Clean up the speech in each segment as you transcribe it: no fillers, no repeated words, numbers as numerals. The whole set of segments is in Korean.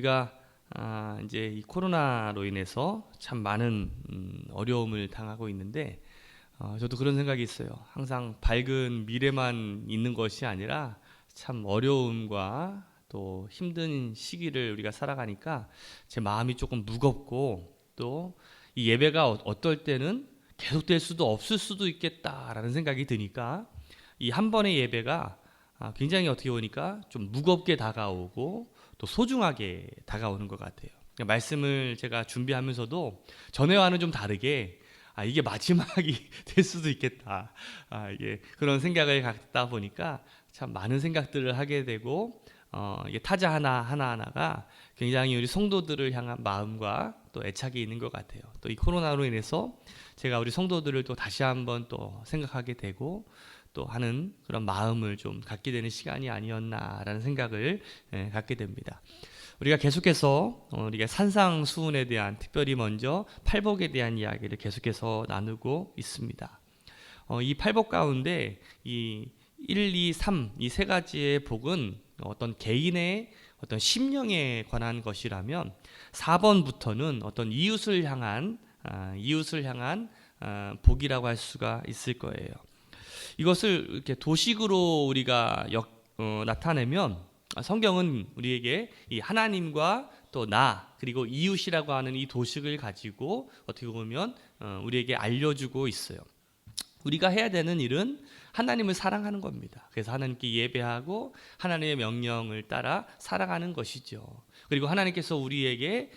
우리가 이제 이 코로나로 인해서 참 많은 어려움을 당하고 있는데 저도 그런 생각이 있어요. 항상 밝은 미래만 있는 것이 아니라 참 어려움과 또 힘든 시기를 우리가 살아가니까 제 마음이 조금 무겁고 또 이 예배가 어떨 때는 계속될 수도 없을 수도 있겠다라는 생각이 드니까 이 한 번의 예배가 굉장히 어떻게 보니까 좀 무겁게 다가오고 또 소중하게 다가오는 것 같아요. 말씀을 제가 준비하면서도 전에와는 좀 다르게 이게 마지막이 될 수도 있겠다. 이게 그런 생각을 갖다 보니까 참 많은 생각들을 하게 되고 이게 타자 하나하나가 굉장히 우리 성도들을 향한 마음과 또 애착이 있는 것 같아요. 또 이 코로나로 인해서 제가 우리 성도들을 또 다시 한번 또 생각하게 되고 또 하는 그런 마음을 좀 갖게 되는 시간이 아니었나라는 생각을 갖게 됩니다. 우리가 계속해서 우리가 산상수훈에 대한, 특별히 먼저 팔복에 대한 이야기를 계속해서 나누고 있습니다. 이 팔복 가운데 이 1, 2, 3 이 세 가지의 복은 어떤 개인의 어떤 심령에 관한 것이라면 4번부터는 어떤 이웃을 향한 복이라고 할 수가 있을 거예요. 이것을 이렇게 도식으로 우리가 나타내면 성경은 우리에게 이 하나님과 또 나 그리고 이웃이라고 하는 이 도식을 가지고 어떻게 보면 우리에게 알려주고 있어요. 우리가 해야 되는 일은 하나님을 사랑하는 겁니다. 그래서 하나님께 예배하고 하나님의 명령을 따라 살아가는 것이죠. 그리고 하나님께서 우리에게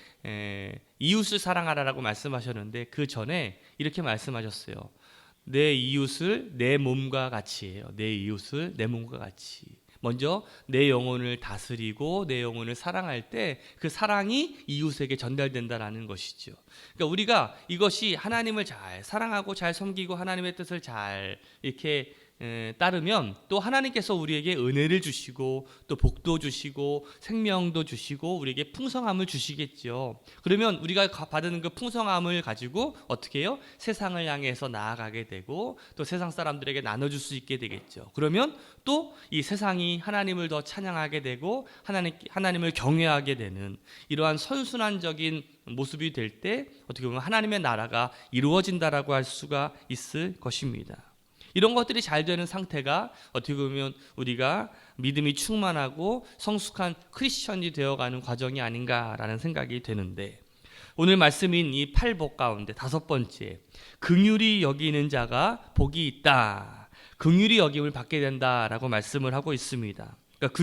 이웃을 사랑하라라고 말씀하셨는데 그 전에 이렇게 말씀하셨어요. 내 이웃을 내 몸과 같이 해요. 내 이웃을 내 몸과 같이. 먼저 내 영혼을 다스리고 내 영혼을 사랑할 때 그 사랑이 이웃에게 전달된다라는 것이죠. 그러니까 우리가 이것이 하나님을 잘 사랑하고 잘 섬기고 하나님의 뜻을 잘 이렇게 따르면 또 하나님께서 우리에게 은혜를 주시고 또 복도 주시고 생명도 주시고 우리에게 풍성함을 주시겠죠. 그러면 우리가 받은 그 풍성함을 가지고 어떻게 해요? 세상을 향해서 나아가게 되고 또 세상 사람들에게 나눠줄 수 있게 되겠죠. 그러면 또 이 세상이 하나님을 더 찬양하게 되고 하나님을 경외하게 되는 이러한 선순환적인 모습이 될 때 어떻게 보면 하나님의 나라가 이루어진다라고 할 수가 있을 것입니다. 이런 것들이 잘 되는 상태가 어떻게 보면 우리가 믿음이 충만하고 성숙한 크리스천이 되어가는 과정이 아닌가라는 생각이 되는데, 오늘 말씀인 이 팔복 가운데 5번째, 긍휼히 여기는 자가 복이 있다. 긍휼히 여김을 받게 된다라고 말씀을 하고 있습니다. 그러니까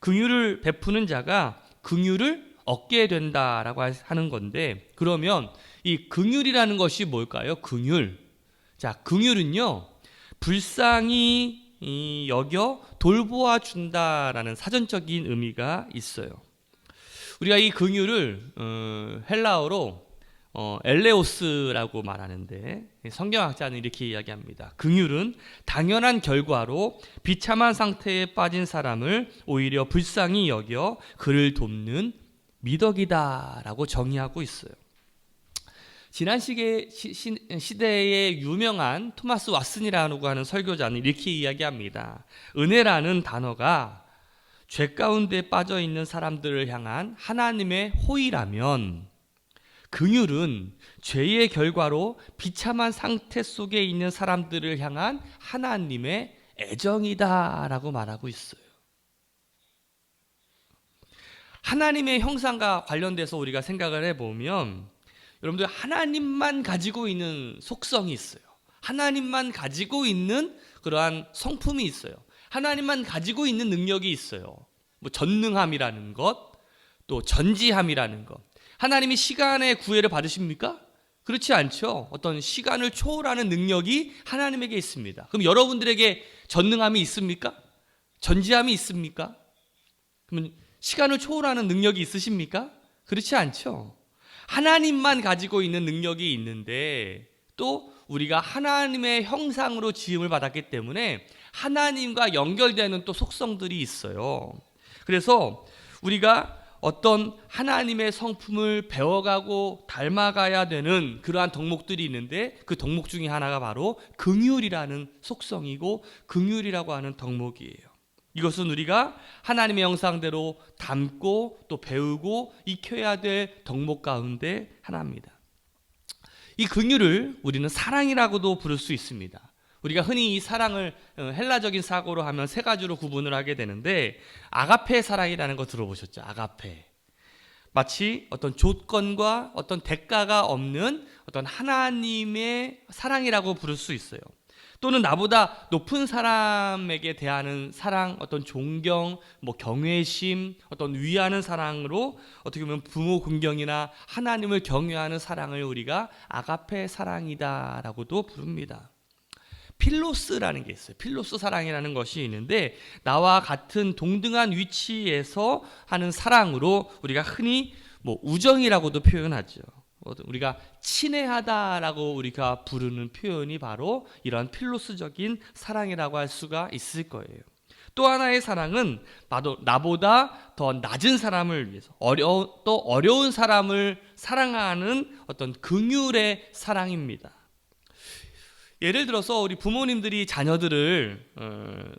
긍휼을 베푸는 자가 긍휼을 얻게 된다라고 하는 건데, 그러면 이 긍휼이라는 것이 뭘까요? 긍휼. 자, 긍휼은요, 불쌍히 여겨 돌보아 준다라는 사전적인 의미가 있어요. 우리가 이 긍휼을 헬라어로 엘레오스라고 말하는데 성경학자는 이렇게 이야기합니다. 긍휼은 당연한 결과로 비참한 상태에 빠진 사람을 오히려 불쌍히 여겨 그를 돕는 미덕이다라고 정의하고 있어요. 지난 시대의 유명한 토마스 왓슨이라고 하는 설교자는 이렇게 이야기합니다. 은혜라는 단어가 죄 가운데 빠져 있는 사람들을 향한 하나님의 호의라면, 긍휼은 죄의 결과로 비참한 상태 속에 있는 사람들을 향한 하나님의 애정이다라고 말하고 있어요. 하나님의 형상과 관련돼서 우리가 생각을 해보면 여러분들 하나님만 가지고 있는 속성이 있어요. 하나님만 가지고 있는 그러한 성품이 있어요. 하나님만 가지고 있는 능력이 있어요. 뭐 전능함이라는 것, 또 전지함이라는 것. 하나님이 시간의 구애를 받으십니까? 그렇지 않죠. 어떤 시간을 초월하는 능력이 하나님에게 있습니다. 그럼 여러분들에게 전능함이 있습니까? 전지함이 있습니까? 그러면 시간을 초월하는 능력이 있으십니까? 그렇지 않죠. 하나님만 가지고 있는 능력이 있는데 또 우리가 하나님의 형상으로 지음을 받았기 때문에 하나님과 연결되는 또 속성들이 있어요. 그래서 우리가 어떤 하나님의 성품을 배워가고 닮아가야 되는 그러한 덕목들이 있는데 그 덕목 중에 하나가 바로 긍휼이라는 속성이고 긍휼이라고 하는 덕목이에요. 이것은 우리가 하나님의 형상대로 닮고 또 배우고 익혀야 될 덕목 가운데 하나입니다. 이 긍휼을 우리는 사랑이라고도 부를 수 있습니다. 우리가 흔히 이 사랑을 헬라적인 사고로 하면 세 가지로 구분을 하게 되는데, 아가페 사랑이라는 거 들어보셨죠? 아가페. 마치 어떤 조건과 어떤 대가가 없는 어떤 하나님의 사랑이라고 부를 수 있어요. 또는 나보다 높은 사람에게 대하는 사랑, 어떤 존경, 경외심, 어떤 위하는 사랑으로 어떻게 보면 부모 긍경이나 하나님을 경외하는 사랑을 우리가 아가페 사랑이다라고도 부릅니다. 필로스라는 게 있어요. 필로스 사랑이라는 것이 있는데, 나와 같은 동등한 위치에서 하는 사랑으로 우리가 흔히 우정이라고도 표현하죠. 우리가 친애하다라고 우리가 부르는 표현이 바로 이러한 필로스적인 사랑이라고 할 수가 있을 거예요. 또 하나의 사랑은 바로 나보다 더 낮은 사람을 위해서 또 어려운 사람을 사랑하는 어떤 긍휼의 사랑입니다. 예를 들어서 우리 부모님들이 자녀들을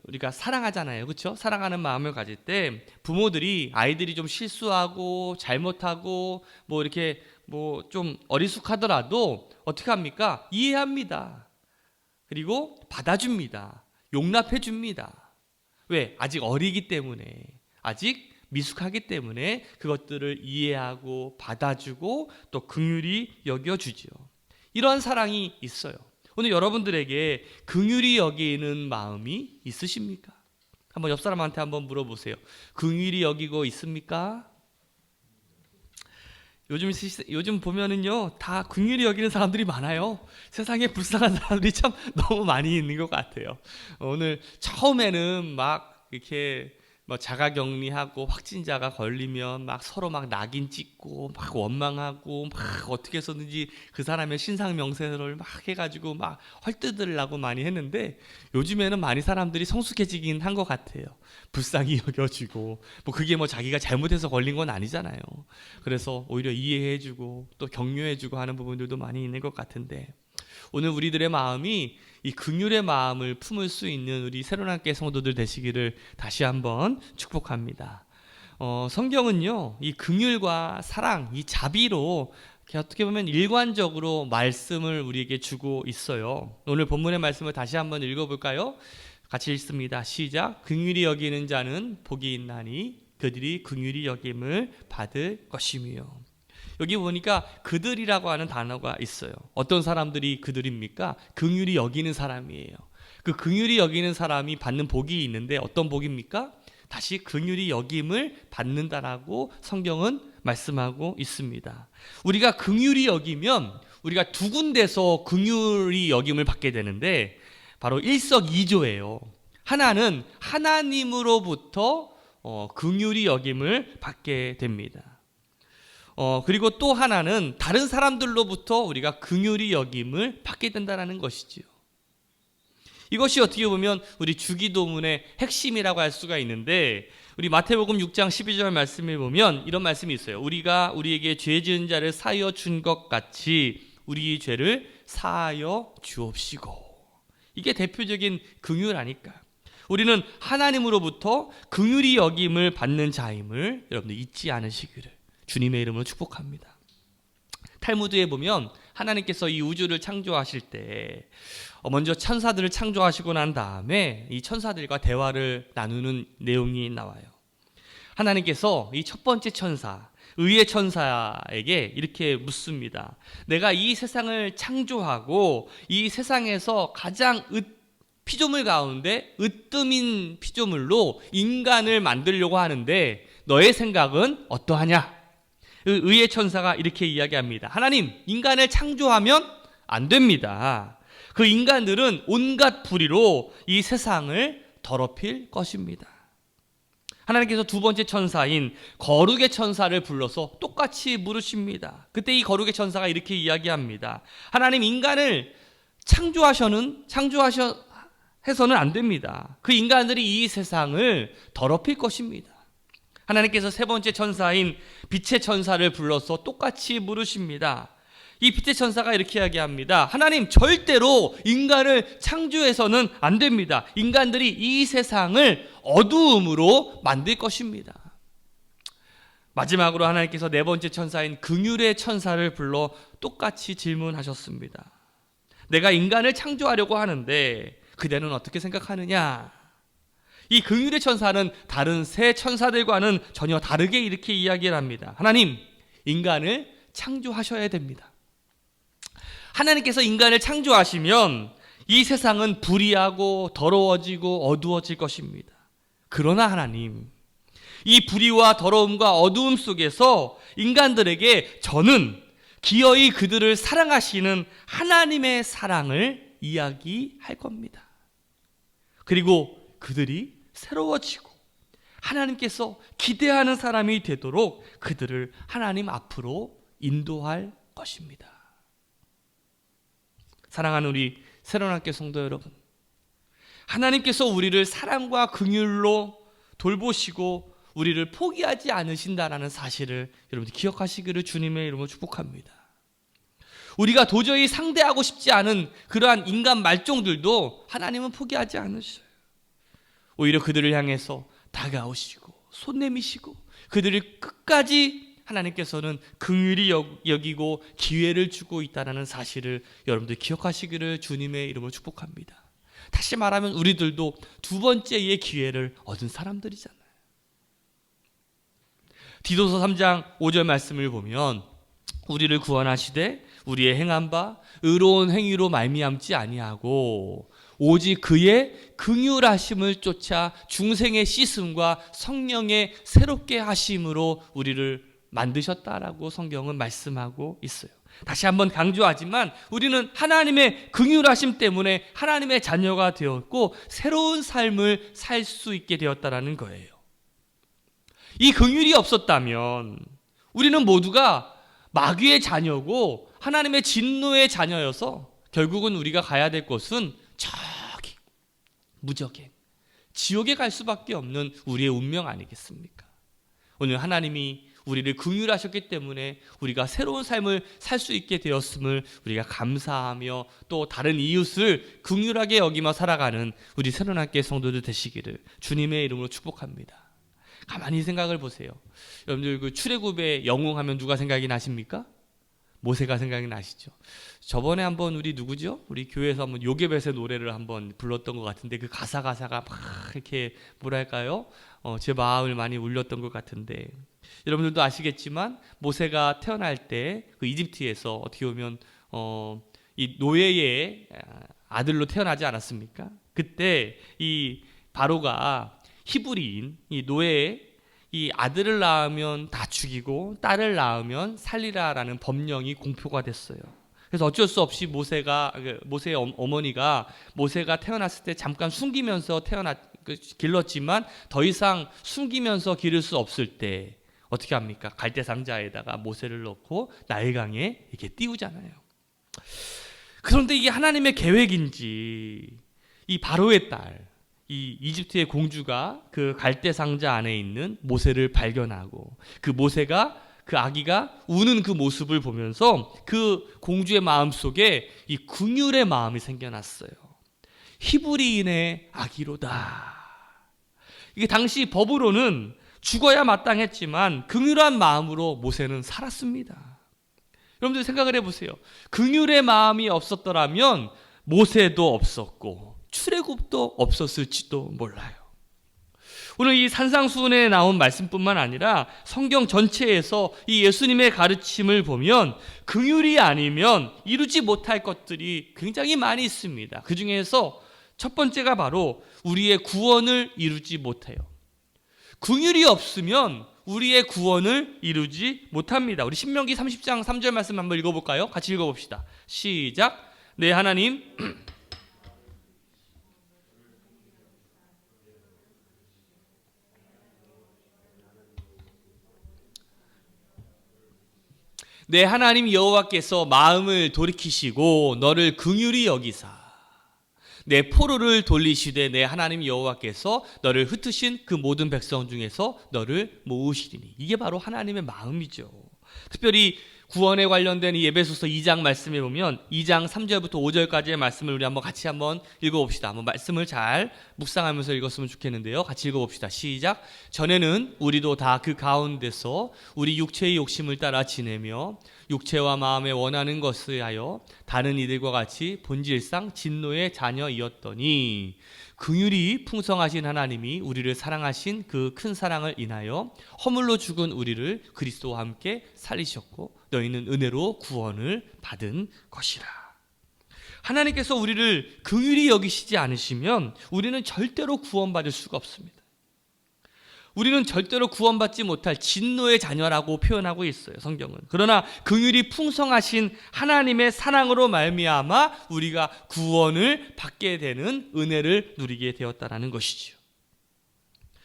우리가 사랑하잖아요. 그렇죠? 사랑하는 마음을 가질 때 부모들이 아이들이 좀 실수하고 잘못하고 이렇게 좀 어리숙하더라도 어떻게 합니까? 이해합니다. 그리고 받아줍니다. 용납해 줍니다. 왜? 아직 어리기 때문에, 아직 미숙하기 때문에 그것들을 이해하고 받아주고 또 긍휼히 여겨주죠. 이런 사랑이 있어요. 오늘 여러분들에게 긍휼히 여기는 마음이 있으십니까? 한번 옆 사람한테 한번 물어보세요. 긍휼히 여기고 있습니까? 요즘 보면은요, 다 긍휼히 여기는 사람들이 많아요. 세상에 불쌍한 사람들이 참 너무 많이 있는 것 같아요. 오늘 처음에는 막 이렇게 자가격리하고 확진자가 걸리면 서로 낙인 찍고 원망하고 어떻게 해서든지 그 사람의 신상 명세를 해가지고 헐뜯으려고 많이 했는데, 요즘에는 많이 사람들이 성숙해지긴 한 것 같아요. 불쌍히 여겨주고 그게 자기가 잘못해서 걸린 건 아니잖아요. 그래서 오히려 이해해주고 또 격려해주고 하는 부분들도 많이 있는 것 같은데, 오늘 우리들의 마음이 이 긍휼의 마음을 품을 수 있는 우리 새로남교회 성도들 되시기를 다시 한번 축복합니다. 성경은요, 이 긍휼과 사랑, 이 자비로 어떻게 보면 일관적으로 말씀을 우리에게 주고 있어요. 오늘 본문의 말씀을 다시 한번 읽어볼까요? 같이 읽습니다. 시작. 긍휼히 여기는 자는 복이 있나니 그들이 긍휼히 여김을 받을 것이며. 여기 보니까 그들이라고 하는 단어가 있어요. 어떤 사람들이 그들입니까? 긍휼히 여기는 사람이에요. 그 긍휼히 여기는 사람이 받는 복이 있는데, 어떤 복입니까? 다시 긍휼히 여김을 받는다라고 성경은 말씀하고 있습니다. 우리가 긍휼히 여기면 우리가 두 군데서 긍휼히 여김을 받게 되는데, 바로 일석이조예요. 하나는 하나님으로부터 긍휼히 여김을 받게 됩니다. 그리고 또 하나는 다른 사람들로부터 우리가 긍휼히 여김을 받게 된다는 것이지요. 이것이 어떻게 보면 우리 주기도문의 핵심이라고 할 수가 있는데, 우리 마태복음 6장 12절 말씀을 보면 이런 말씀이 있어요. 우리가 우리에게 죄 지은 자를 사하여 준 것 같이 우리의 죄를 사하여 주옵시고. 이게 대표적인 긍휼 아닐까? 우리는 하나님으로부터 긍휼히 여김을 받는 자임을 여러분들 잊지 않으시기를 주님의 이름으로 축복합니다. 탈무드에 보면 하나님께서 이 우주를 창조하실 때 먼저 천사들을 창조하시고 난 다음에 이 천사들과 대화를 나누는 내용이 나와요. 하나님께서 이 첫 번째 천사, 의의 천사에게 이렇게 묻습니다. 내가 이 세상을 창조하고 이 세상에서 가장 피조물 가운데 으뜸인 피조물로 인간을 만들려고 하는데 너의 생각은 어떠하냐? 의의 천사가 이렇게 이야기합니다. 하나님, 인간을 창조하면 안 됩니다. 그 인간들은 온갖 불의로 이 세상을 더럽힐 것입니다. 하나님께서 두 번째 천사인 거룩의 천사를 불러서 똑같이 물으십니다. 그때 이 거룩의 천사가 이렇게 이야기합니다. 하나님, 인간을 창조해서는 안 됩니다. 그 인간들이 이 세상을 더럽힐 것입니다. 하나님께서 세 번째 천사인 빛의 천사를 불러서 똑같이 물으십니다. 이 빛의 천사가 이렇게 이야기합니다. 하나님 절대로 인간을 창조해서는 안 됩니다. 인간들이 이 세상을 어두움으로 만들 것입니다. 마지막으로 하나님께서 네 번째 천사인 긍휼의 천사를 불러 똑같이 질문하셨습니다. 내가 인간을 창조하려고 하는데 그대는 어떻게 생각하느냐? 이 긍휼의 천사는 다른 세 천사들과는 전혀 다르게 이렇게 이야기를 합니다. 하나님, 인간을 창조하셔야 됩니다. 하나님께서 인간을 창조하시면 이 세상은 불의하고 더러워지고 어두워질 것입니다. 그러나 하나님, 이 불의와 더러움과 어두움 속에서 인간들에게 저는 기어이 그들을 사랑하시는 하나님의 사랑을 이야기할 겁니다. 그리고 그들이 새로워지고 하나님께서 기대하는 사람이 되도록 그들을 하나님 앞으로 인도할 것입니다. 사랑하는 우리 새로운학교 성도 여러분, 하나님께서 우리를 사랑과 긍휼로 돌보시고 우리를 포기하지 않으신다라는 사실을 여러분들 기억하시기를 주님의 이름으로 축복합니다. 우리가 도저히 상대하고 싶지 않은 그러한 인간 말종들도 하나님은 포기하지 않으셔요. 오히려 그들을 향해서 다가오시고 손 내미시고 그들을 끝까지 하나님께서는 긍휼히 여기고 기회를 주고 있다는 사실을 여러분들 기억하시기를 주님의 이름으로 축복합니다. 다시 말하면 우리들도 두 번째의 기회를 얻은 사람들이잖아요. 디도서 3장 5절 말씀을 보면 우리를 구원하시되 우리의 행한 바 의로운 행위로 말미암지 아니하고 오직 그의 긍휼하심을 쫓아 중생의 씻음과 성령의 새롭게 하심으로 우리를 만드셨다라고 성경은 말씀하고 있어요. 다시 한번 강조하지만 우리는 하나님의 긍휼하심 때문에 하나님의 자녀가 되었고 새로운 삶을 살 수 있게 되었다라는 거예요. 이 긍휼이 없었다면 우리는 모두가 마귀의 자녀고 하나님의 진노의 자녀여서 결국은 우리가 가야 될 곳은 저기 무적행, 지옥에 갈 수밖에 없는 우리의 운명 아니겠습니까? 오늘 하나님이 우리를 긍휼하셨기 때문에 우리가 새로운 삶을 살 수 있게 되었음을 우리가 감사하며 또 다른 이웃을 긍휼하게 여기며 살아가는 우리 새로운학교 성도들 되시기를 주님의 이름으로 축복합니다. 가만히 생각을 보세요. 여러분들 그 출애굽의 영웅하면 누가 생각이 나십니까? 모세가 생각이 나시죠. 저번에 한번 우리 누구죠? 우리 교회에서 한번 요게벳의 노래를 한번 불렀던 것 같은데 그 가사가 막 이렇게 뭐랄까요? 제 마음을 많이 울렸던 것 같은데 여러분들도 아시겠지만 모세가 태어날 때 그 이집트에서 어떻게 보면 이 노예의 아들로 태어나지 않았습니까? 그때 이 바로가 히브리인 이 노예의 이 아들을 낳으면 다 죽이고 딸을 낳으면 살리라라는 법령이 공표가 됐어요. 그래서 어쩔 수 없이 모세의 어머니가 모세가 태어났을 때 잠깐 숨기면서 길렀지만 더 이상 숨기면서 기를 수 없을 때 어떻게 합니까? 갈대 상자에다가 모세를 넣고 나일강에 이렇게 띄우잖아요. 그런데 이게 하나님의 계획인지 이 바로의 딸 이 이집트의 공주가 그 갈대 상자 안에 있는 모세를 발견하고 그 모세가 그 아기가 우는 그 모습을 보면서 그 공주의 마음속에 이 긍휼의 마음이 생겨났어요. 히브리인의 아기로다. 이게 당시 법으로는 죽어야 마땅했지만 긍휼한 마음으로 모세는 살았습니다. 여러분들 생각을 해보세요. 긍휼의 마음이 없었더라면 모세도 없었고 출애굽도 없었을지도 몰라요. 오늘 이 산상수훈에 나온 말씀뿐만 아니라 성경 전체에서 이 예수님의 가르침을 보면 긍휼이 아니면 이루지 못할 것들이 굉장히 많이 있습니다. 그 중에서 첫 번째가 바로 우리의 구원을 이루지 못해요. 긍휼이 없으면 우리의 구원을 이루지 못합니다. 우리 신명기 30장 3절 말씀 한번 읽어볼까요? 같이 읽어봅시다. 시작. 네, 하나님 내 하나님 여호와께서 마음을 돌이키시고 너를 긍휼히 여기사 내 포로를 돌리시되 내 하나님 여호와께서 너를 흩으신 그 모든 백성 중에서 너를 모으시리니. 이게 바로 하나님의 마음이죠. 특별히 구원에 관련된 이 에베소서 2장 말씀에 보면 2장 3절부터 5절까지의 말씀을 우리 같이 한번 읽어봅시다. 한번 말씀을 잘 묵상하면서 읽었으면 좋겠는데요. 같이 읽어봅시다. 시작. 전에는 우리도 다 그 가운데서 우리 육체의 욕심을 따라 지내며 육체와 마음에 원하는 것을 하여 다른 이들과 같이 본질상 진노의 자녀이었더니 긍휼이 풍성하신 하나님이 우리를 사랑하신 그 큰 사랑을 인하여 허물로 죽은 우리를 그리스도와 함께 살리셨고 너희는 은혜로 구원을 받은 것이라. 하나님께서 우리를 긍휼히 여기시지 않으시면 우리는 절대로 구원받을 수가 없습니다. 우리는 절대로 구원받지 못할 진노의 자녀라고 표현하고 있어요, 성경은. 그러나 긍휼이 풍성하신 하나님의 사랑으로 말미암아 우리가 구원을 받게 되는 은혜를 누리게 되었다라는 것이죠.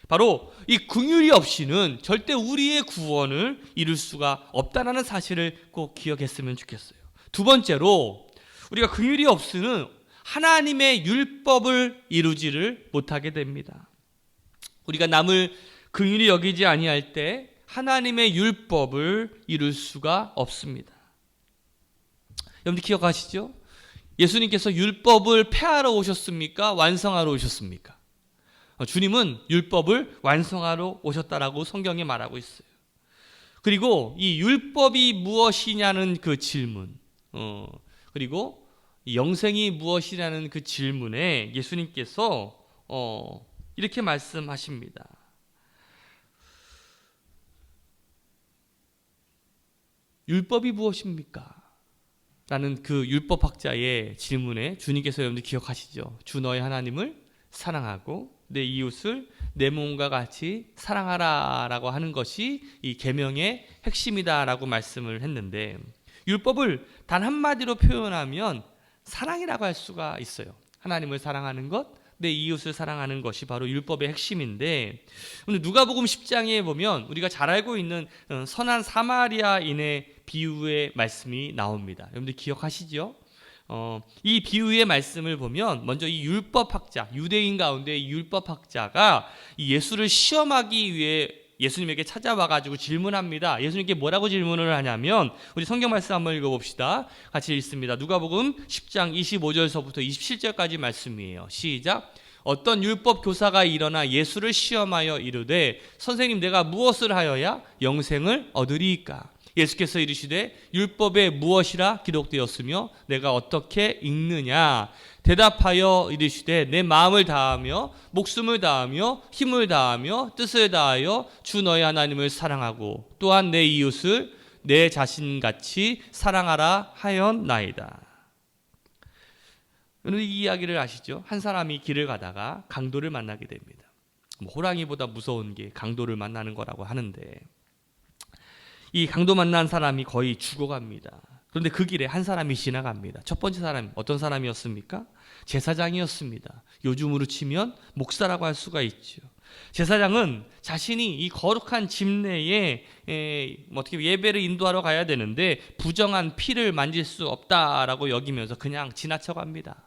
바로 이 긍휼이 없이는 절대 우리의 구원을 이룰 수가 없다는 사실을 꼭 기억했으면 좋겠어요. 두 번째로 우리가 긍휼이 없이는 하나님의 율법을 이루지를 못하게 됩니다. 우리가 남을 긍휼히 여기지 아니할 때 하나님의 율법을 이룰 수가 없습니다. 여러분들 기억하시죠? 예수님께서 율법을 폐하러 오셨습니까? 완성하러 오셨습니까? 주님은 율법을 완성하러 오셨다라고 성경에 말하고 있어요. 그리고 이 율법이 무엇이냐는 그 질문, 그리고 영생이 무엇이냐는 그 질문에 예수님께서 이렇게 말씀하십니다. 율법이 무엇입니까? 라는 그 율법학자의 질문에 주님께서 여러분들 기억하시죠? 주 너의 하나님을 사랑하고 내 이웃을 내 몸과 같이 사랑하라 라고 하는 것이 이 계명의 핵심이다 라고 말씀을 했는데, 율법을 단 한마디로 표현하면 사랑이라고 할 수가 있어요. 하나님을 사랑하는 것, 내 이웃을 사랑하는 것이 바로 율법의 핵심인데, 오늘 누가복음 10장에 보면 우리가 잘 알고 있는 선한 사마리아인의 비유의 말씀이 나옵니다. 여러분들 기억하시죠? 이 비유의 말씀을 보면 먼저 이 율법학자, 유대인 가운데 이 율법학자가 이 예수를 시험하기 위해 예수님에게 찾아와가지고 질문합니다. 예수님께 뭐라고 질문을 하냐면, 우리 성경 말씀 한번 읽어봅시다. 같이 읽습니다. 누가복음 10장 25절서부터 27절까지 말씀이에요. 시작. 어떤 율법 교사가 일어나 예수를 시험하여 이르되 선생님, 내가 무엇을 하여야 영생을 얻으리이까? 예수께서 이르시되 율법에 무엇이라 기록되었으며 내가 어떻게 읽느냐? 대답하여 이르시되 내 마음을 다하며 목숨을 다하며 힘을 다하며 뜻을 다하여 주 너의 하나님을 사랑하고 또한 내 이웃을 내 자신같이 사랑하라 하였나이다. 여러분, 이 이야기를 아시죠? 한 사람이 길을 가다가 강도를 만나게 됩니다. 호랑이보다 무서운 게 강도를 만나는 거라고 하는데, 이 강도 만난 사람이 거의 죽어갑니다. 그런데 그 길에 한 사람이 지나갑니다. 첫 번째 사람이 어떤 사람이었습니까? 제사장이었습니다. 요즘으로 치면 목사라고 할 수가 있죠. 제사장은 자신이 이 거룩한 집 내에 어떻게 예배를 인도하러 가야 되는데 부정한 피를 만질 수 없다라고 여기면서 그냥 지나쳐갑니다.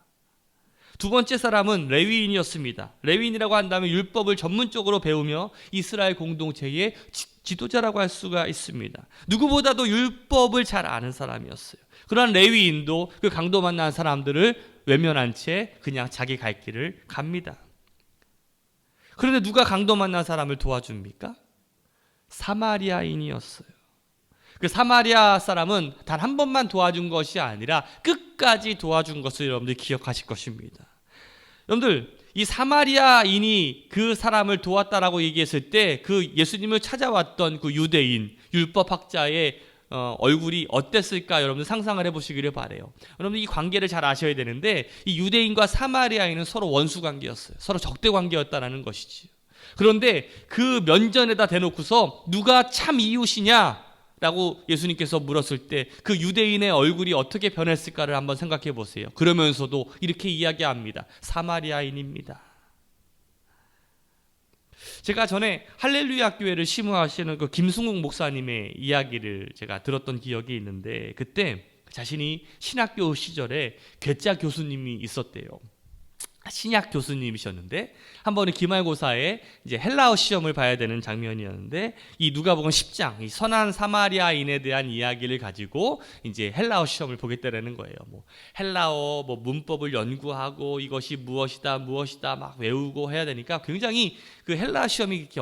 두 번째 사람은 레위인이었습니다. 레위인이라고 한다면 율법을 전문적으로 배우며 이스라엘 공동체의 지도자라고 할 수가 있습니다. 누구보다도 율법을 잘 아는 사람이었어요. 그러한 레위인도 그 강도 만난 사람들을 외면한 채 그냥 자기 갈 길을 갑니다. 그런데 누가 강도 만난 사람을 도와줍니까? 사마리아인이었어요. 그 사마리아 사람은 단 한 번만 도와준 것이 아니라 끝까지 도와준 것을 여러분들 기억하실 것입니다. 여러분들, 이 사마리아인이 그 사람을 도왔다라고 얘기했을 때 그 예수님을 찾아왔던 그 유대인 율법학자의 얼굴이 어땠을까 여러분들 상상을 해보시기를 바라요. 여러분들 이 관계를 잘 아셔야 되는데, 이 유대인과 사마리아인은 서로 원수 관계였어요. 서로 적대 관계였다라는 것이지. 그런데 그 면전에다 대놓고서 누가 참 이웃이냐 라고 예수님께서 물었을 때 그 유대인의 얼굴이 어떻게 변했을까를 한번 생각해 보세요. 그러면서도 이렇게 이야기합니다. 사마리아인입니다. 제가 전에 할렐루야 교회를 심호하시는 그 김승욱 목사님의 이야기를 제가 들었던 기억이 있는데, 그때 자신이 신학교 시절에 괴짜 교수님이 있었대요. 신약 교수님이셨는데 한 번은 기말고사에 이제 헬라어 시험을 봐야 되는 장면이었는데 이 누가복음 10장 이 선한 사마리아인에 대한 이야기를 가지고 이제 헬라어 시험을 보겠다라는 거예요. 뭐 헬라어 뭐 문법을 연구하고 이것이 무엇이다 막 외우고 해야 되니까 굉장히 그 헬라어 시험이 이렇게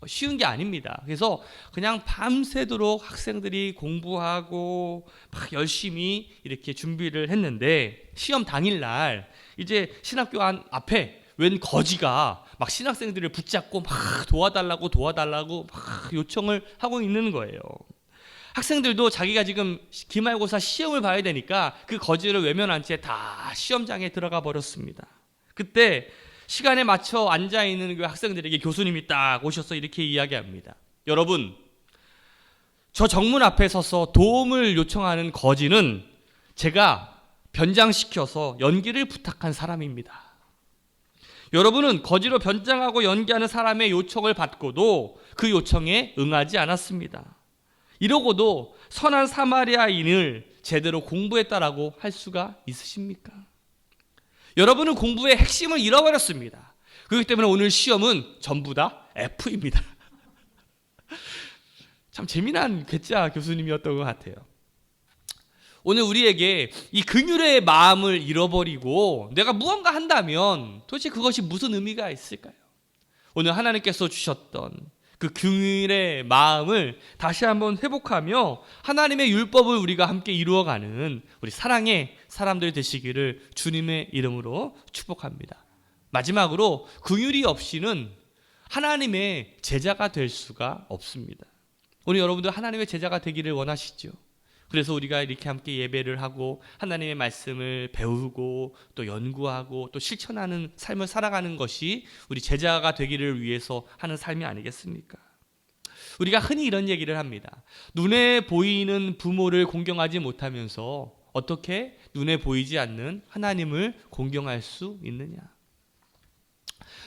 쉬운 게 아닙니다. 그래서 그냥 밤새도록 학생들이 공부하고 막 열심히 이렇게 준비를 했는데 시험 당일날 이제 신학교 앞에 웬 거지가 막 신학생들을 붙잡고 막 도와달라고 막 요청을 하고 있는 거예요. 학생들도 자기가 지금 기말고사 시험을 봐야 되니까 그 거지를 외면한 채 다 시험장에 들어가 버렸습니다. 그때 시간에 맞춰 앉아있는 그 학생들에게 교수님이 딱 오셔서 이렇게 이야기합니다. 여러분, 저 정문 앞에 서서 도움을 요청하는 거지는 제가 변장시켜서 연기를 부탁한 사람입니다. 여러분은 거지로 변장하고 연기하는 사람의 요청을 받고도 그 요청에 응하지 않았습니다. 이러고도 선한 사마리아인을 제대로 공부했다라고 할 수가 있으십니까? 여러분은 공부의 핵심을 잃어버렸습니다. 그렇기 때문에 오늘 시험은 전부 다 F입니다. 참 재미난 괴짜 교수님이었던 것 같아요. 오늘 우리에게 이 긍휼의 마음을 잃어버리고 내가 무언가 한다면 도대체 그것이 무슨 의미가 있을까요? 오늘 하나님께서 주셨던 그 긍휼의 마음을 다시 한번 회복하며 하나님의 율법을 우리가 함께 이루어가는 우리 사랑의 사람들 되시기를 주님의 이름으로 축복합니다. 마지막으로 긍휼이 없이는 하나님의 제자가 될 수가 없습니다. 오늘 여러분들 하나님의 제자가 되기를 원하시죠? 그래서 우리가 이렇게 함께 예배를 하고 하나님의 말씀을 배우고 또 연구하고 또 실천하는 삶을 살아가는 것이 우리 제자가 되기를 위해서 하는 삶이 아니겠습니까? 우리가 흔히 이런 얘기를 합니다. 눈에 보이는 부모를 공경하지 못하면서 어떻게 눈에 보이지 않는 하나님을 공경할 수 있느냐?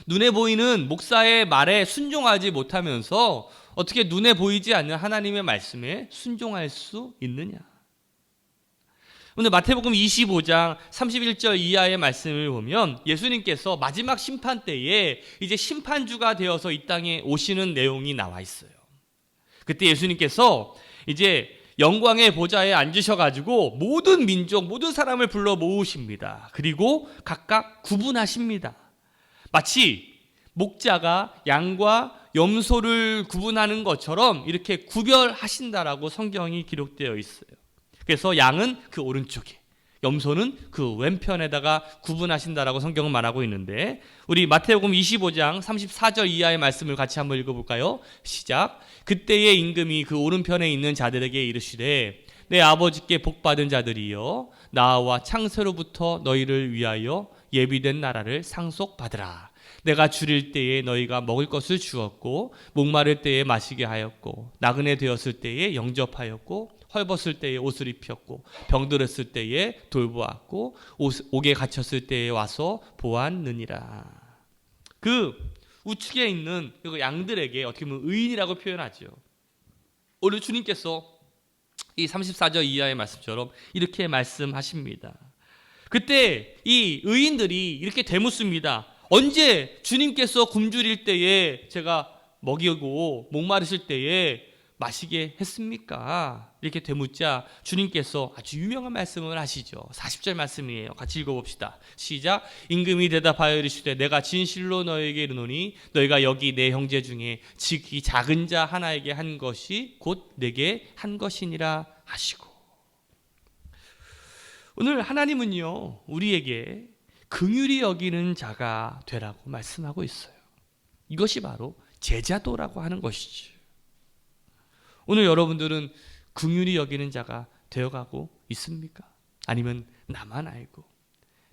눈에 보이는 목사의 말에 순종하지 못하면서 어떻게 눈에 보이지 않는 하나님의 말씀에 순종할 수 있느냐? 오늘 마태복음 25장 31절 이하의 말씀을 보면 예수님께서 마지막 심판 때에 이제 심판주가 되어서 이 땅에 오시는 내용이 나와 있어요. 그때 예수님께서 이제 영광의 보좌에 앉으셔가지고 모든 민족, 모든 사람을 불러 모으십니다. 그리고 각각 구분하십니다. 마치 목자가 양과 염소를 구분하는 것처럼 이렇게 구별하신다라고 성경이 기록되어 있어요. 그래서 양은 그 오른쪽에, 염소는 그 왼편에다가 구분하신다라고 성경은 말하고 있는데 우리 마태복음 25장 34절 이하의 말씀을 같이 한번 읽어볼까요? 시작. 그때의 임금이 그 오른편에 있는 자들에게 이르시되 내 아버지께 복받은 자들이여 나와 창세로부터 너희를 위하여 예비된 나라를 상속받으라. 내가 줄일 때에 너희가 먹을 것을 주었고 목마를 때에 마시게 하였고 나그네 되었을 때에 영접하였고 헐벗을 때에 옷을 입혔고 병들었을 때에 돌보았고 옥에 갇혔을 때에 와서 보았느니라. 그 우측에 있는 그 양들에게 어떻게 보면 의인이라고 표현하죠. 오늘 주님께서 이 34절 이하의 말씀처럼 이렇게 말씀하십니다. 그때 이 의인들이 이렇게 되묻습니다. 언제 주님께서 굶주릴 때에 제가 먹이고 목마르실 때에 마시게 했습니까? 이렇게 되묻자 주님께서 아주 유명한 말씀을 하시죠. 40절 말씀이에요. 같이 읽어봅시다. 시작. 임금이 대답하여 이르시되 내가 진실로 너에게 이르노니 너희가 여기 내 형제 중에 지극히 작은 자 하나에게 한 것이 곧 내게 한 것이니라 하시고. 오늘 하나님은요 우리에게 긍휼히 여기는 자가 되라고 말씀하고 있어요. 이것이 바로 제자도라고 하는 것이죠. 오늘 여러분들은 긍휼히 여기는 자가 되어가고 있습니까? 아니면 나만 알고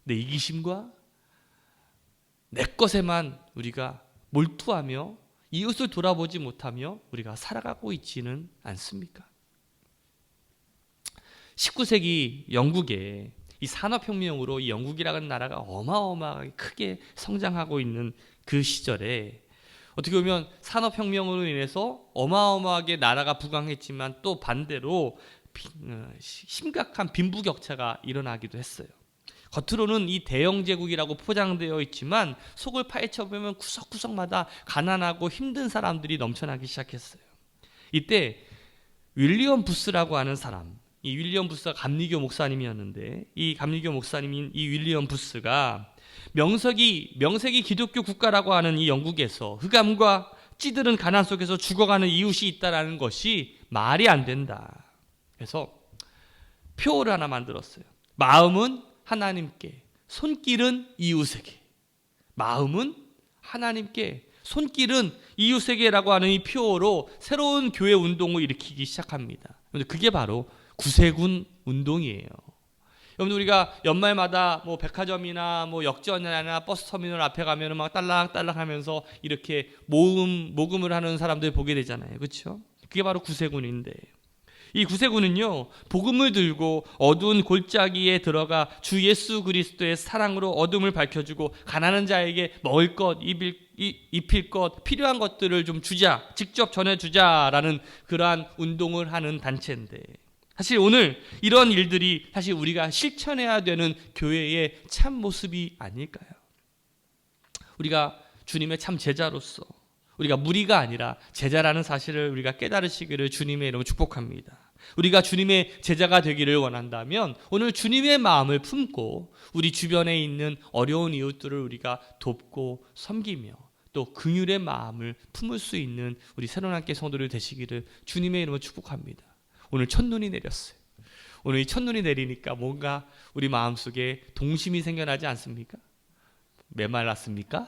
내 이기심과 내 것에만 우리가 몰두하며 이웃을 돌아보지 못하며 우리가 살아가고 있지는 않습니까? 19세기 영국에 이 산업혁명으로 이 영국이라는 나라가 어마어마하게 크게 성장하고 있는 그 시절에 어떻게 보면 산업혁명으로 인해서 어마어마하게 나라가 부강했지만 또 반대로 심각한 빈부격차가 일어나기도 했어요. 겉으로는 이 대영 제국이라고 포장되어 있지만 속을 파헤쳐 보면 구석구석마다 가난하고 힘든 사람들이 넘쳐나기 시작했어요. 이때 윌리엄 부스라고 하는 사람, 이 윌리엄 부스가 감리교 목사님이었는데, 이 감리교 목사님인 이 윌리엄 부스가 명색이 기독교 국가라고 하는 이 영국에서 흑암과 찌들은 가난 속에서 죽어가는 이웃이 있다라는 것이 말이 안 된다. 그래서 표를 하나 만들었어요. 마음은 하나님께, 손길은 이웃에게. 마음은 하나님께, 손길은 이웃에게라고 하는 이 표어로 새로운 교회 운동을 일으키기 시작합니다. 그게 바로 구세군 운동이에요. 여러분, 우리가 연말마다 뭐 백화점이나 뭐 역전이나 버스터미널 앞에 가면 막 딸랑딸랑 하면서 이렇게 모금을 하는 사람들 보게 되잖아요. 그렇죠? 그게 바로 구세군인데, 이 구세군은요, 복음을 들고 어두운 골짜기에 들어가 주 예수 그리스도의 사랑으로 어둠을 밝혀주고 가난한 자에게 먹을 것, 입힐 것, 필요한 것들을 좀 주자, 직접 전해주자라는 그러한 운동을 하는 단체인데, 사실 오늘 이런 일들이 사실 우리가 실천해야 되는 교회의 참 모습이 아닐까요? 우리가 주님의 참 제자로서 우리가 무리가 아니라 제자라는 사실을 우리가 깨달으시기를 주님의 이름으로 축복합니다. 우리가 주님의 제자가 되기를 원한다면 오늘 주님의 마음을 품고 우리 주변에 있는 어려운 이웃들을 우리가 돕고 섬기며 또 긍휼의 마음을 품을 수 있는 우리 새로운 함께 성도들 되시기를 주님의 이름으로 축복합니다. 오늘 첫눈이 내렸어요. 오늘 이 첫눈이 내리니까 뭔가 우리 마음속에 동심이 생겨나지 않습니까? 메말랐습니까?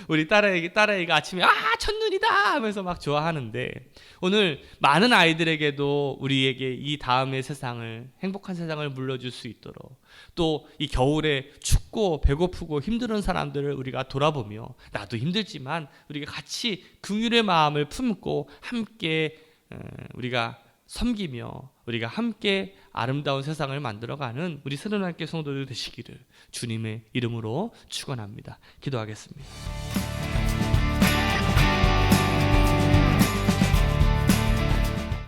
우리 딸아이가 아침에 첫눈이다 하면서 막 좋아하는데, 오늘 많은 아이들에게도 우리에게 이 다음의 세상을, 행복한 세상을 물려줄 수 있도록, 또 이 겨울에 춥고 배고프고 힘든 사람들을 우리가 돌아보며 나도 힘들지만 우리가 같이 긍휼의 마음을 품고 함께 우리가 섬기며 우리가 함께 아름다운 세상을 만들어가는 우리 새로운 함께 성도들 되시기를 주님의 이름으로 축원합니다. 기도하겠습니다.